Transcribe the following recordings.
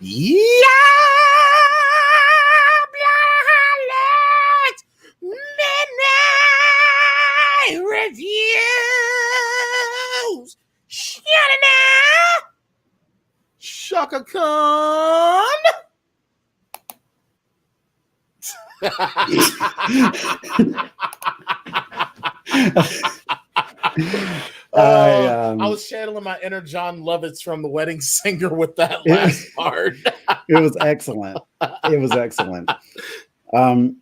Plotaholics Midnight Reviews. Shut Shaka Khan. I was channeling my inner John Lovitz from The Wedding Singer with that last part. It was excellent. It was excellent. I'd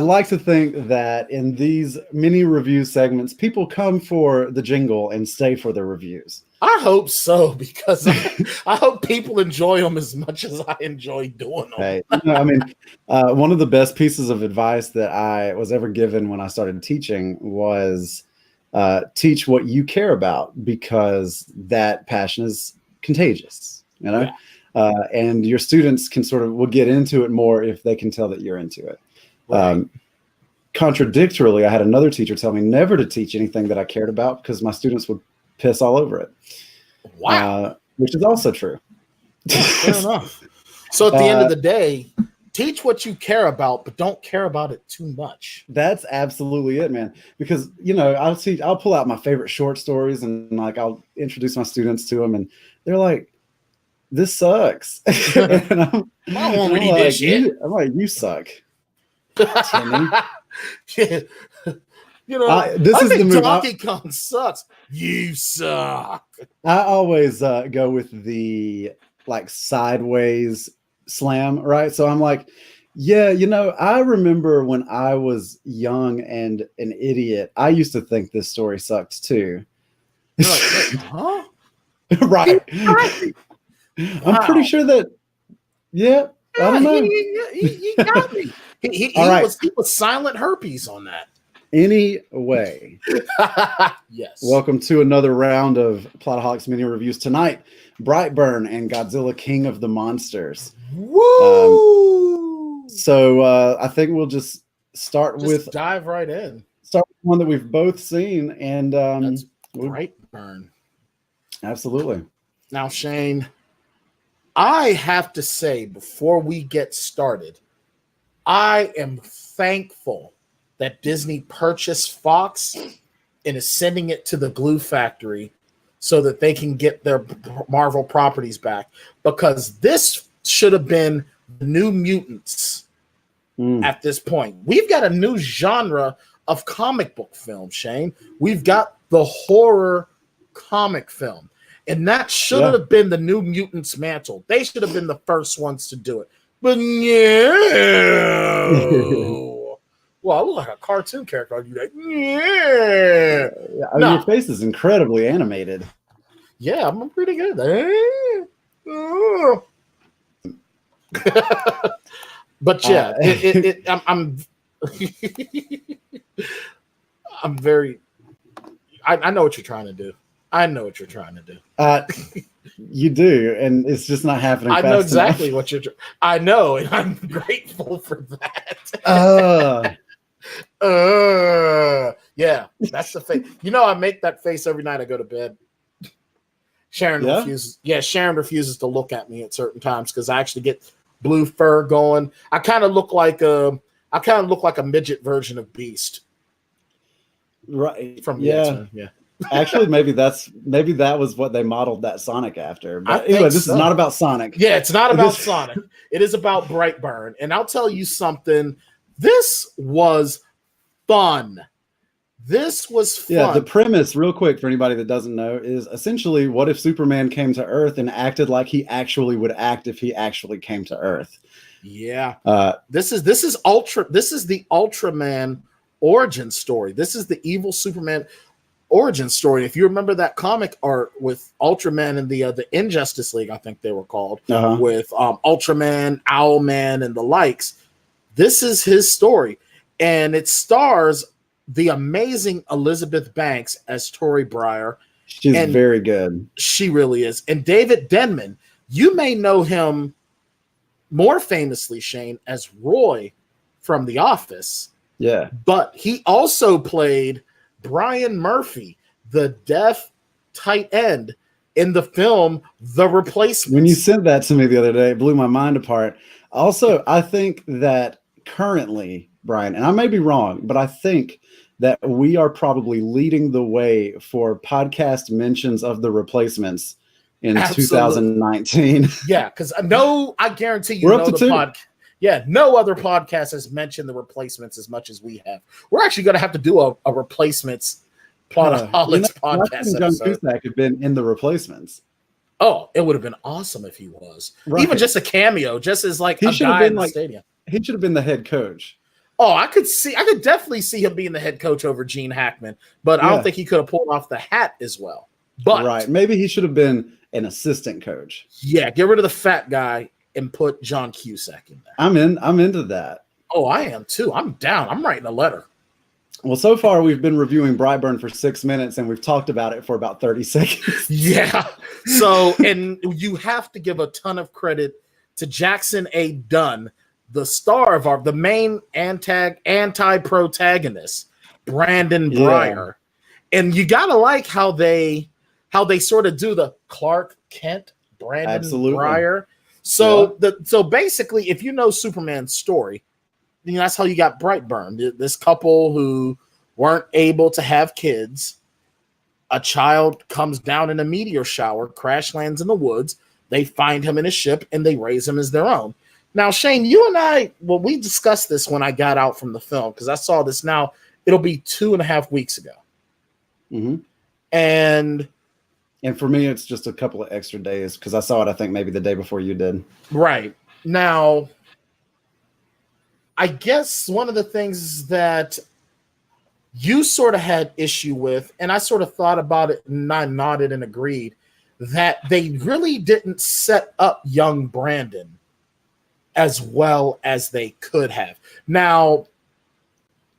like to think that in these mini review segments, people come for the jingle and stay for the reviews. I hope so, because I hope people enjoy them as much as I enjoy doing them. Hey, one of the best pieces of advice that I was ever given when I started teaching was teach what you care about, because that passion is contagious, Yeah. And your students will get into it more if they can tell that you're into it. Right. Contradictorily, I had another teacher tell me never to teach anything that I cared about because my students would piss all over it. Wow. Which is also true. Yeah, fair enough. So at the end of the day, teach what you care about, but don't care about it too much. That's absolutely it, man. Because, I'll pull out my favorite short stories and I'll introduce my students to them and they're like, this sucks. And I won't read this shit. I'm like, you suck. This is the move. Donkey Kong sucks. You suck. I always go with the sideways slam, right? So I'm like, yeah, I remember when I was young and an idiot, I used to think this story sucked too. You're like, wait, huh? Right. I'm pretty sure that. Yeah, I don't know. He got me. He was silent herpes on that. Anyway, yes. Welcome to another round of Plotaholics mini reviews tonight. Brightburn and Godzilla, King of the Monsters. Woo! I think we'll just dive right in. Start with one that we've both seen, and that's Brightburn. Absolutely. Now, Shane, I have to say before we get started, I am thankful that Disney purchased Fox and is sending it to the glue factory so that they can get their Marvel properties back, because this should have been the New Mutants at this point. We've got a new genre of comic book film, Shane. We've got the horror comic film, and that should have been the New Mutants mantle. They should have been the first ones to do it. But no. Well, I look like a cartoon character. I'd be like, yeah. Your face is incredibly animated. Yeah, I'm pretty good. But yeah, I'm very. I know what you're trying to do. You do, and it's just not happening. I know exactly enough. what you're. I know, and I'm grateful for that. Yeah, that's the face. I make that face every night I go to bed. Sharon refuses. Yeah, Sharon refuses to look at me at certain times because I actually get blue fur going. I kind of look like a midget version of Beast. Right. From the X-Men. Yeah. Actually, maybe that was what they modeled that Sonic after. But anyway, this is not about Sonic. Yeah, it's not about Sonic. It is about Brightburn. And I'll tell you something. This was fun. Yeah, the premise, real quick, for anybody that doesn't know, is essentially what if Superman came to Earth and acted like he actually would act if he actually came to Earth. Yeah. This is the Ultraman origin story. This is the evil Superman origin story. If you remember that comic art with Ultraman and the Injustice League, I think they were called, with Ultraman, Owlman, and the likes, this is his story. And it stars the amazing Elizabeth Banks as Tori Breyer. She's very good. She really is. And David Denman, you may know him more famously, Shane, as Roy from The Office. Yeah. But he also played Brian Murphy, the deaf tight end in the film The Replacements. When you sent that to me the other day, it blew my mind apart. Also, I think that currently, Brian, and I may be wrong, but I think that we are probably leading the way for podcast mentions of The Replacements in Absolutely. 2019. Yeah, because I guarantee you We're up to two. No other podcast has mentioned The Replacements as much as we have. We're actually going to have to do a Replacements Plotaholics podcast John episode. Cusack had been in The Replacements. Oh, it would have been awesome if he was. Right. Even just a cameo, just as like He a should have guy been in the like stadium. He should have been the head coach. Oh, I could definitely see him being the head coach over Gene Hackman, but I don't think he could have pulled off the hat as well. But right, maybe he should have been an assistant coach. Yeah, get rid of the fat guy and put John Cusack in there. I'm into that. Oh, I am too. I'm down. I'm writing a letter. Well, so far we've been reviewing Brightburn for 6 minutes and we've talked about it for about 30 seconds. Yeah. So, and you have to give a ton of credit to Jackson A. Dunn, the star of the main anti-protagonist, Brandon Breyer. And you gotta like how they sort of do the Clark Kent, Brandon Breyer. So so basically, if you know Superman's story, that's how you got Brightburn. This couple who weren't able to have kids. A child comes down in a meteor shower, crash lands in the woods. They find him in a ship and they raise him as their own. Now, Shane, you and I, we discussed this when I got out from the film because I saw this now. It'll be 2.5 weeks ago. Mm-hmm. And for me, it's just a couple of extra days because I saw it, I think, maybe the day before you did. Right. Now, I guess one of the things that you sort of had issue with, and I sort of thought about it and I nodded and agreed, that they really didn't set up young Brandon as well as they could have. Now,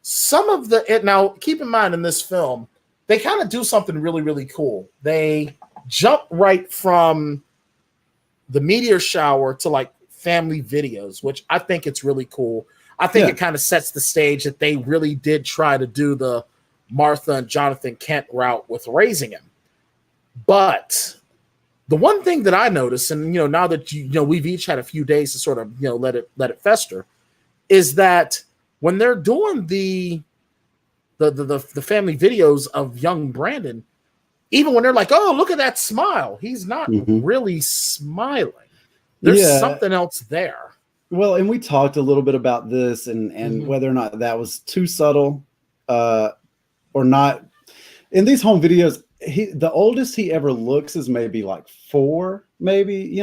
keep in mind in this film, they kind of do something really, really cool. They jump right from the meteor shower to like family videos, which I think it's really cool. I think it kind of sets the stage that they really did try to do the Martha and Jonathan Kent route with raising him. But the one thing that I noticed, and now that we've each had a few days to sort of let it fester, is that when they're doing the family videos of young Brandon, even when they're like, "Oh, look at that smile," he's not really smiling. There's something else there. Well, and we talked a little bit about this and whether or not that was too subtle or not. In these home videos, the oldest he ever looks is maybe like 4, maybe,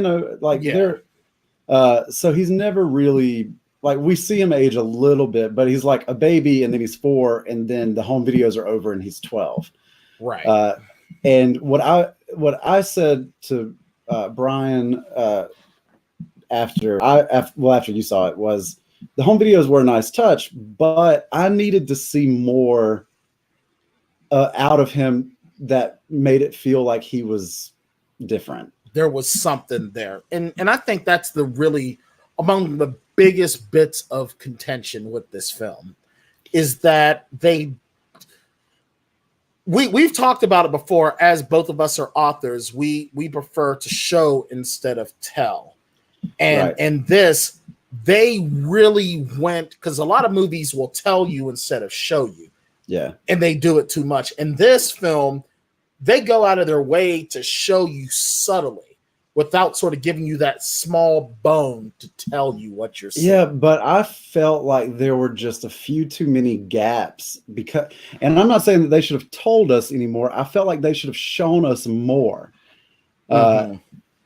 so he's never really, like, we see him age a little bit, but he's like a baby and then he's 4 and then the home videos are over and he's 12. Right. And what I said to Brian after you saw it was the home videos were a nice touch, but I needed to see more out of him that made it feel like he was different. There was something there. And I think that's among the biggest bits of contention with this film is that we've talked about it before. As both of us are authors, we prefer to show instead of tell. And this, they really went, because a lot of movies will tell you instead of show you. Yeah. And they do it too much. In this film, they go out of their way to show you subtly without sort of giving you that small bone to tell you what you're seeing. Yeah, but I felt like there were just a few too many gaps and I'm not saying that they should have told us anymore. I felt like they should have shown us more.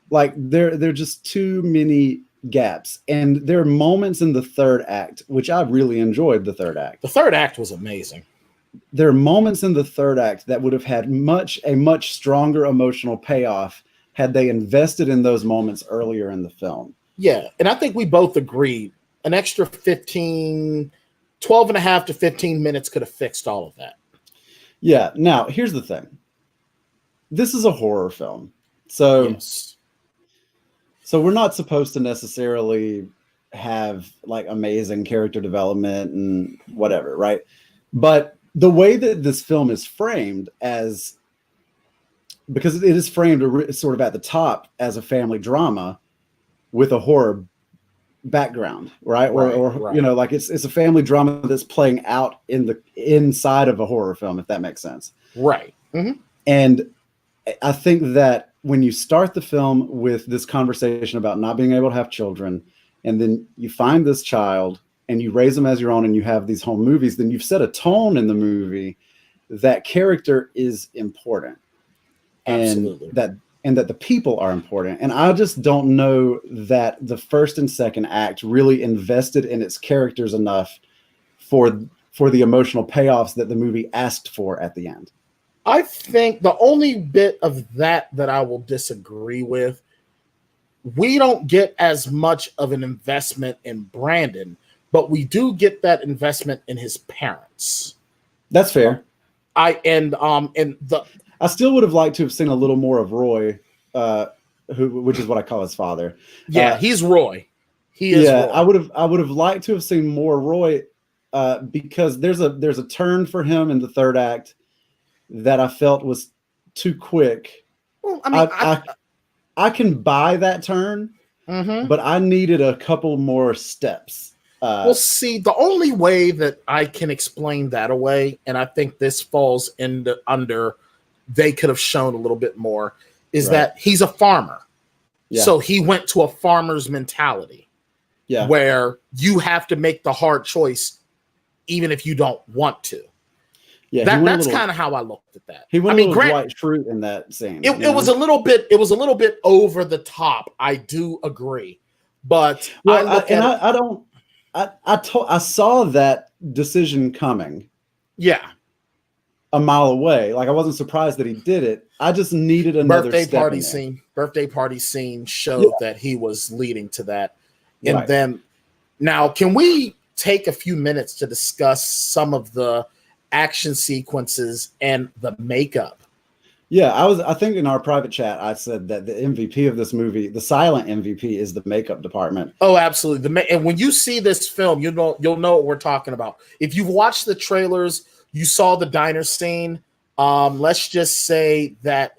Like there are just too many gaps. And there are moments in the third act, which I really enjoyed the third act. The third act was amazing. There are moments in the third act that would have had a much stronger emotional payoff had they invested in those moments earlier in the film. Yeah, and I think we both agreed an extra 12 and a half to 15 minutes could have fixed all of that. Yeah, now, here's the thing. This is a horror film. So, yes. So we're not supposed to necessarily have like amazing character development and whatever, right? But the way that this film is framed as because it is framed sort of at the top as a family drama with a horror background, right? Or you know, like it's a family drama that's playing out inside of a horror film, if that makes sense. Right. Mm-hmm. And I think that when you start the film with this conversation about not being able to have children, and then you find this child and you raise them as your own, and you have these home movies, then you've set a tone in the movie that character is important. Absolutely. And that the people are important. And I just don't know that the first and second act really invested in its characters enough for the emotional payoffs that the movie asked for at the end. I think the only bit of that I will disagree with, we don't get as much of an investment in Brandon, but we do get that investment in his parents. That's fair. I still would have liked to have seen a little more of Roy, which is what I call his father. Yeah, he's Roy. He is. Yeah, Roy. I would have liked to have seen more Roy, because there's a turn for him in the third act that I felt was too quick. Well, I mean, I can buy that turn, but I needed a couple more steps. Well, see, the only way that I can explain that away, and I think this falls under they could have shown a little bit more, is that he's a farmer. Yeah. So he went to a farmer's mentality, where you have to make the hard choice even if you don't want to. Yeah, that's kind of how I looked at that. He went a little Dwight Schrute in that scene. It was a little bit over the top. I do agree, but I saw that decision coming. Yeah, a mile away. Like, I wasn't surprised that he did it. I just needed another birthday party scene showed that he was leading to that. And then now, can we take a few minutes to discuss some of the action sequences and the makeup? Yeah, I think in our private chat I said that the MVP of this movie, the silent MVP, is the makeup department. Oh, absolutely. And when you see this film, you'll know what we're talking about. If you've watched the trailers, you saw the diner scene. Let's just say that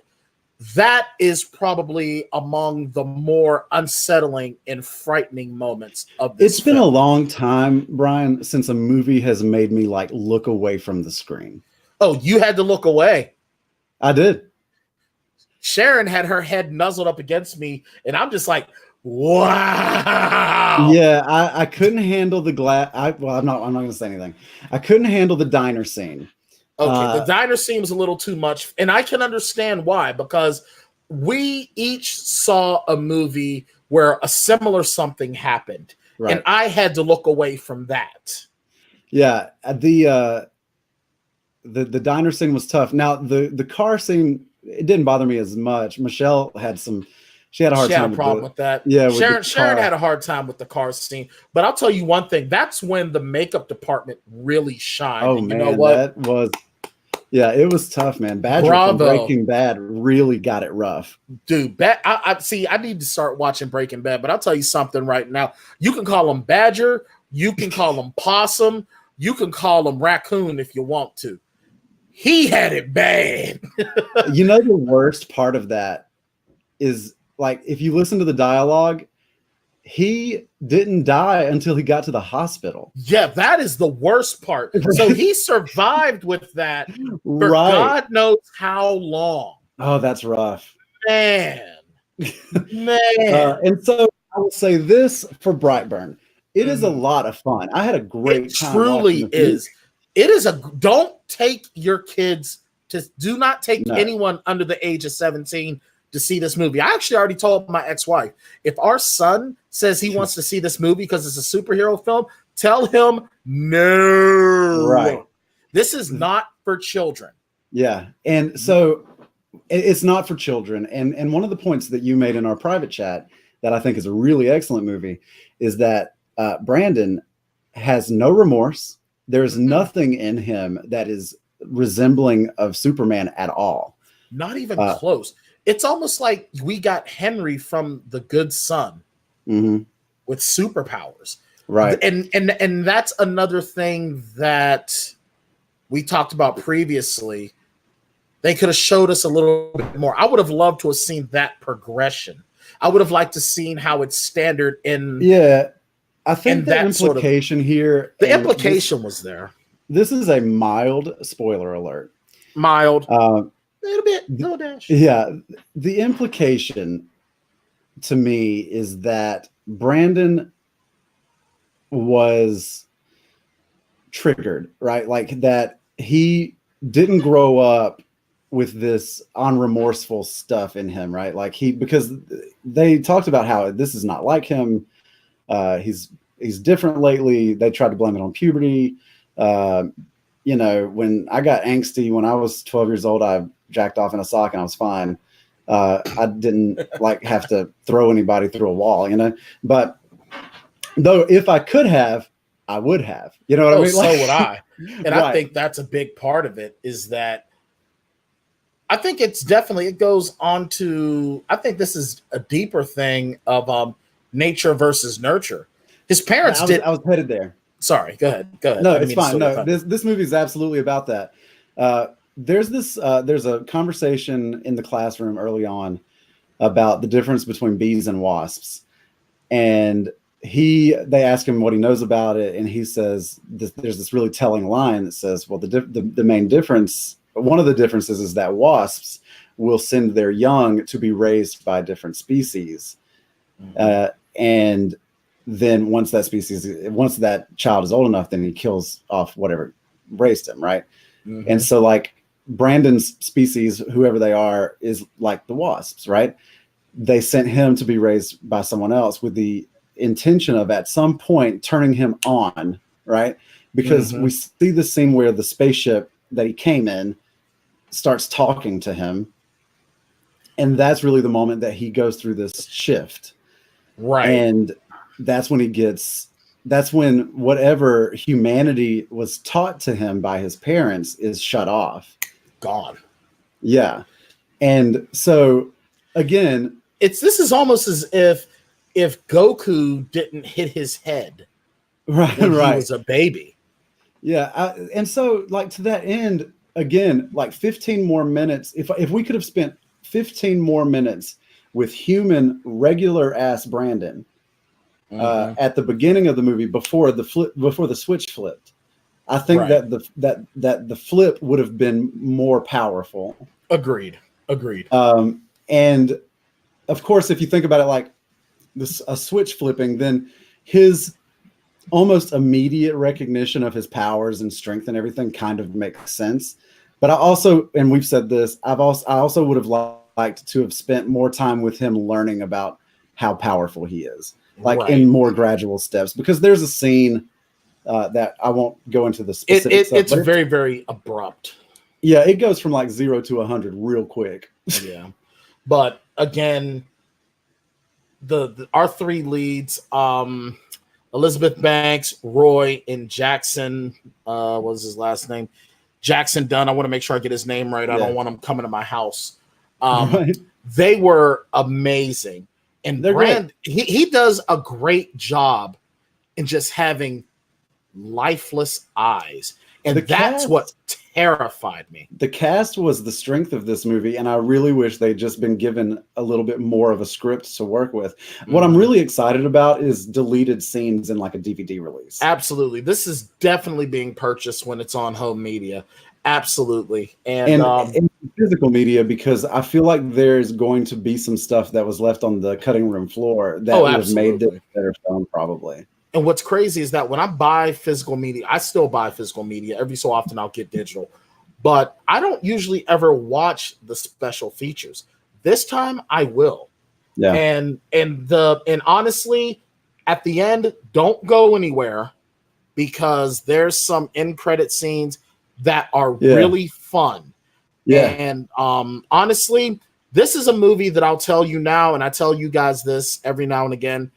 is probably among the more unsettling and frightening moments of this It's been a long time, Brian, since a movie has made me like look away from the screen. Oh, you had to look away. I did. Sharon had her head nuzzled up against me, and I'm just like, wow. Yeah, I couldn't handle the glass. I'm not going to say anything. I couldn't handle the diner scene. Okay, the diner scene was a little too much, and I can understand why, because we each saw a movie where a similar something happened, and I had to look away from that. Yeah, the diner scene was tough. Now the car scene, it didn't bother me as much. Michelle had she had a hard time. She had a problem with that. Yeah, Sharon had a hard time with the car scene. But I'll tell you one thing: that's when the makeup department really shined. Oh man, you know what? It was tough, man. Badger from Breaking Bad really got it rough, dude. I need to start watching Breaking Bad. But I'll tell you something right now: you can call him Badger, you can call him Possum, you can call him Raccoon if you want to. He had it bad. You know, the worst part of that is, like, if you listen to the dialogue, he didn't die until he got to the hospital. Yeah, that is the worst part. So he survived with that for God knows how long. Oh, that's rough. Man. And so I will say this for Brightburn. It is a lot of fun. I had a great time. It truly is. It is don't take your kids do not take anyone under the age of 17 to see this movie. I actually already told my ex-wife, if our son says he wants to see this movie because it's a superhero film, tell him no. Right. This is not for children. Yeah. And so it's not for children. And one of the points that you made in our private chat that I think is a really excellent movie is that Brandon has no remorse. There's nothing in him that is resembling of Superman at all. Not even close. It's almost like we got Henry from The Good Son with superpowers. Right. And that's another thing that we talked about previously. They could have showed us a little bit more. I would have loved to have seen that progression. I would have liked to seen how it's standard in. Yeah, I think the that implication here. The implication was there. This is a mild spoiler alert. Mild. Little bit, little dash. Yeah, the implication to me is that Brandon was triggered, right? Like that he didn't grow up with this unremorseful stuff in him, right? Like because they talked about how this is not like him. He's different lately. They tried to blame it on puberty. You know, when I got angsty when I was 12 years old, I jacked off in a sock and I was fine. I didn't like have to throw anybody through a wall, you know, but though if I could have, I would have, you know what I mean? So would I. And right. I think that's a big part of it is that I think it's definitely, it goes on to, I think this is a deeper thing of nature versus nurture. His parents I was headed there. Sorry, go ahead. No, it's fine. No, this movie is absolutely about that. There's a conversation in the classroom early on about the difference between bees and wasps, and they ask him what he knows about it, and he says there's this really telling line that says, well, the main difference, one of the differences is that wasps will send their young to be raised by different species, and then once that child is old enough, then he kills off whatever raised him, right? Mm-hmm. And so like Brandon's species, whoever they are, is like the wasps, right? They sent him to be raised by someone else with the intention of at some point turning him on, right? Because we see the scene where the spaceship that he came in starts talking to him. And that's really the moment that he goes through this shift. Right. And that's when whatever humanity was taught to him by his parents is shut off. Gone. Yeah. And so again, this is almost as if Goku didn't hit his head when he was a baby. Yeah. And so like to that end, again, like 15 more minutes, if we could have spent 15 more minutes with human regular ass Brandon at the beginning of the movie before the switch flipped, I think that the flip would have been more powerful. Agreed. And of course, if you think about it like a switch flipping, then his almost immediate recognition of his powers and strength and everything kind of makes sense. But I also, and we've said this, I also would have liked to have spent more time with him learning about how powerful he is. Like in more gradual steps, because there's a scene that I won't go into the specifics. It's very, very abrupt. Yeah, it goes from like 0 to 100 real quick. Yeah, but again, our three leads, Elizabeth Banks, Roy, and Jackson. What was his last name? Jackson Dunn. I want to make sure I get his name right. I don't want him coming to my house. They were amazing. And Brand, he does a great job in just having lifeless eyes. And that's what terrified me. The cast was the strength of this movie, and I really wish they'd just been given a little bit more of a script to work with. What I'm really excited about is deleted scenes in like a DVD release. Absolutely. This is definitely being purchased when it's on home media. Absolutely. And physical media, because I feel like there's going to be some stuff that was left on the cutting room floor that would have made this better film probably. And what's crazy is that when I buy physical media, I still buy physical media. Every so often I'll get digital, but I don't usually ever watch the special features. This time I will. Yeah. And honestly, at the end, don't go anywhere, because there's some end credit scenes that are really fun. Yeah. And honestly, this is a movie that I'll tell you now, and I tell you guys this every now and again.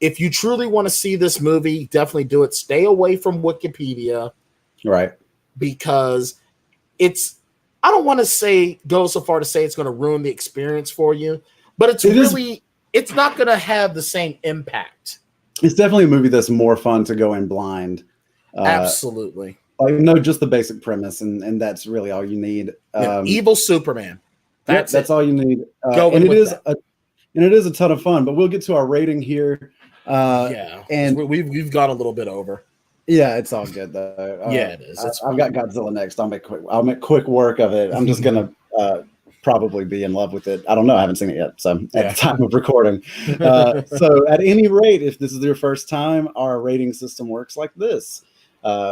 If you truly want to see this movie, definitely do it. Stay away from Wikipedia. Right. Because I don't want to go so far to say it's going to ruin the experience for you, but it's not going to have the same impact. It's definitely a movie that's more fun to go in blind. Absolutely. Like, no, just the basic premise, and that's really all you need. Evil Superman. That's all you need. Go and in it with is that. and it is a ton of fun. But we'll get to our rating here. And we've gone a little bit over. Yeah, it's all good though. It is. I've got Godzilla next. I'll make quick work of it. I'm just gonna probably be in love with it. I don't know. I haven't seen it yet. So at the time of recording. So at any rate, if this is your first time, our rating system works like this.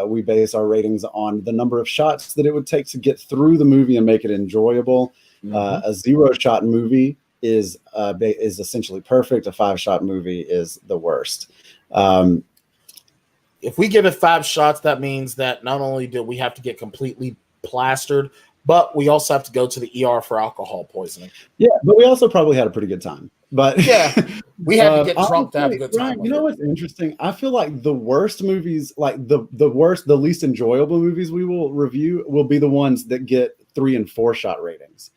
We base our ratings on the number of shots that it would take to get through the movie and make it enjoyable. A 0-shot movie is essentially perfect. A 5-shot movie is the worst. If we give it 5 shots, that means that not only do we have to get completely plastered, but we also have to go to the ER for alcohol poisoning. Yeah, but we also probably had a pretty good time. But yeah, we had to get drunk to have a good time. Ryan, you know what's interesting? I feel like the worst movies, like the least enjoyable movies we will review will be the ones that get 3 and 4 shot ratings.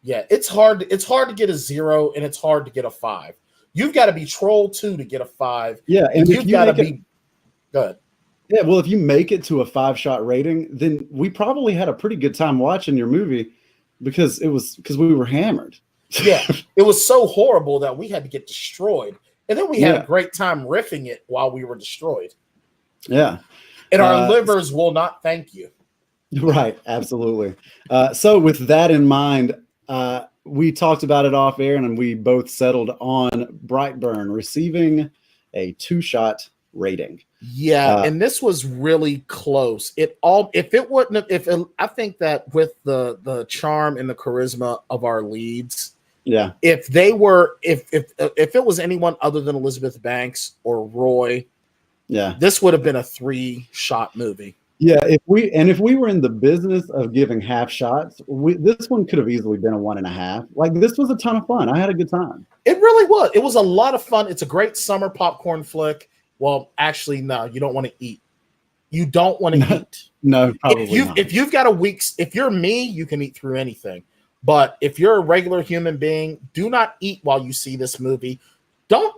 Yeah, it's hard. It's hard to get a 0 and it's hard to get a 5. You've got to be Troll 2 to get a 5. Yeah, and you've got to be good. Yeah, well, if you make it to a 5-shot rating, then we probably had a pretty good time watching your movie because we were hammered. Yeah, it was so horrible that we had to get destroyed. And then we had a great time riffing it while we were destroyed. Yeah. And our livers will not thank you. Right, absolutely. So with that in mind, we talked about it off air and we both settled on Brightburn receiving a 2-shot rating. Yeah, and this was really close. I think that with the charm and the charisma of our leads, if it was anyone other than Elizabeth Banks or Roy, this would have been a 3-shot movie. Yeah, if we were in the business of giving half shots, this one could have easily been a 1.5. Like, this was a ton of fun. I had a good time. It really was. It was a lot of fun. It's a great summer popcorn flick. Well, actually, no, you don't want to eat. You don't want to eat. No, probably not. If you've got if you're me, you can eat through anything. But if you're a regular human being, do not eat while you see this movie. Don't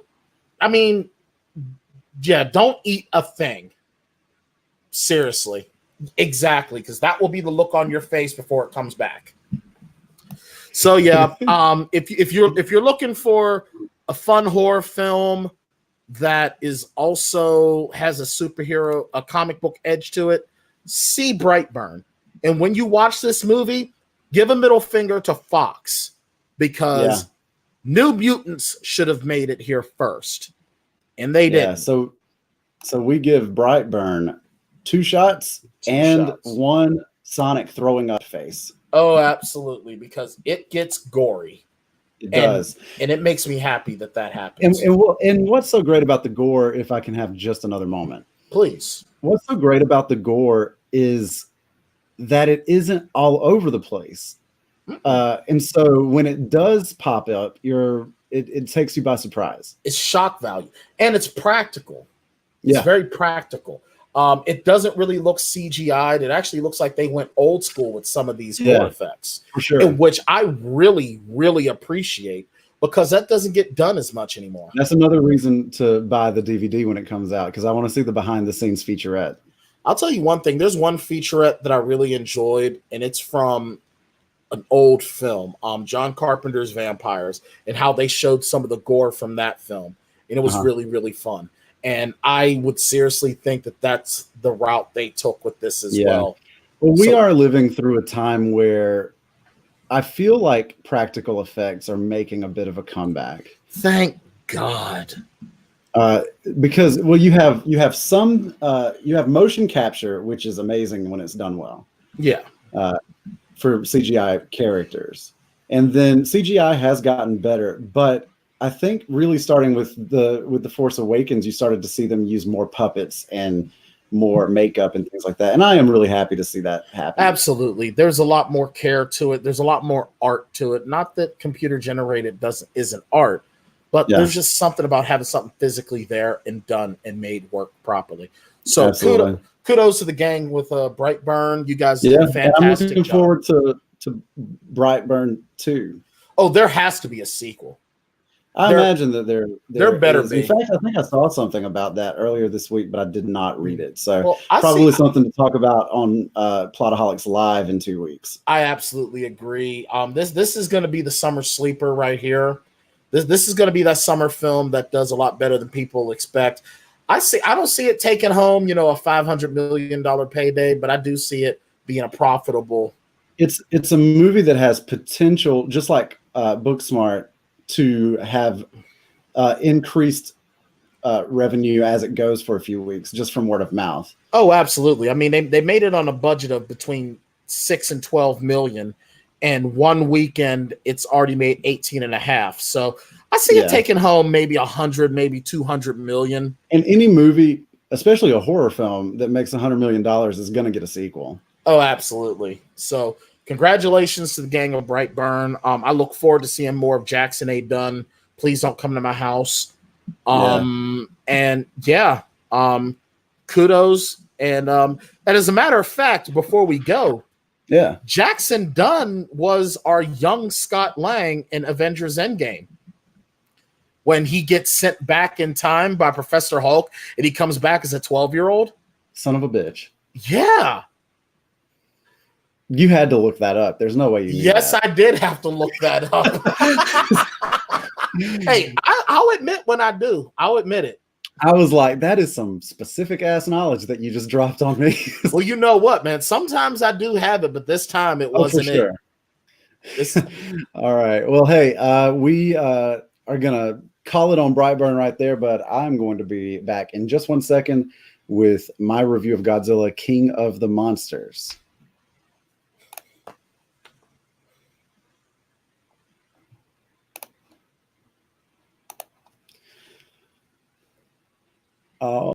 eat a thing. Seriously. Exactly, because that will be the look on your face before it comes back. So yeah, if you're looking for a fun horror film that is also has a comic book edge to it, see Brightburn. And when you watch this movie, give a middle finger to Fox, because New Mutants should have made it here first, and they didn't. So we give Brightburn 2 shots and 1 Sonic throwing up face. Oh, absolutely, because it gets gory. It does. And it makes me happy that happens. And what's so great about the gore, if I can have just another moment? Please. What's so great about the gore is that it isn't all over the place. And so when it does pop up, it takes you by surprise. It's shock value. And it's practical. It's very practical. It doesn't really look CGI'd. It actually looks like they went old school with some of these gore effects, for sure. Which I really, really appreciate, because that doesn't get done as much anymore. That's another reason to buy the DVD when it comes out, because I want to see the behind-the-scenes featurette. I'll tell you one thing. There's one featurette that I really enjoyed, and it's from an old film, John Carpenter's Vampires, and how they showed some of the gore from that film, and it was really, really fun. And I would seriously think that that's the route they took with this as well. Well, we are living through a time where I feel like practical effects are making a bit of a comeback. Thank God. Because you have motion capture, which is amazing when it's done well. Yeah. For CGI characters. And then CGI has gotten better, but I think really starting with the Force Awakens, you started to see them use more puppets and more makeup and things like that. And I am really happy to see that happen. Absolutely. There's a lot more care to it. There's a lot more art to it. Not that computer generated isn't art, but there's just something about having something physically there and done and made work properly. So kudos to the gang with Brightburn. You guys did a fantastic I'm looking job. Forward to Brightburn 2. Oh, there has to be a sequel. I imagine that there better is. In be. fact, I think I saw something about that earlier this week, but I did not read it. So Well, probably something to talk about on Plotaholics Live in 2 weeks. I absolutely agree. This is going to be the summer sleeper right here. This is going to be that summer film that does a lot better than people expect. I don't see it taking home, a $500 million payday, but I do see it being a profitable. It's a movie that has potential, just like Booksmart, to have increased revenue as it goes for a few weeks, just from word of mouth. Oh, absolutely. I mean, they made it on a budget of between 6 and 12 million, and one weekend it's already made 18 and a half. So I see it taking home maybe 100, maybe 200 million. And any movie, especially a horror film that makes $100 million, is going to get a sequel. Oh, absolutely. So congratulations to the gang of Brightburn. I look forward to seeing more of Jackson A. Dunn. Please don't come to my house. And kudos. And as a matter of fact, before we go, Jackson Dunn was our young Scott Lang in Avengers Endgame. When he gets sent back in time by Professor Hulk and he comes back as a 12-year-old. Son of a bitch. Yeah. You had to look that up. There's no way you knew Yes, that. I did have to look that up. Hey, I'll admit when I do. I'll admit it. I was like, that is some specific ass knowledge that you just dropped on me. Well, you know what, man? Sometimes I do have it, but this time it wasn't for sure. it. All right. Well, hey, we are going to call it on Brightburn right there, but I'm going to be back in just 1 second with my review of Godzilla, King of the Monsters.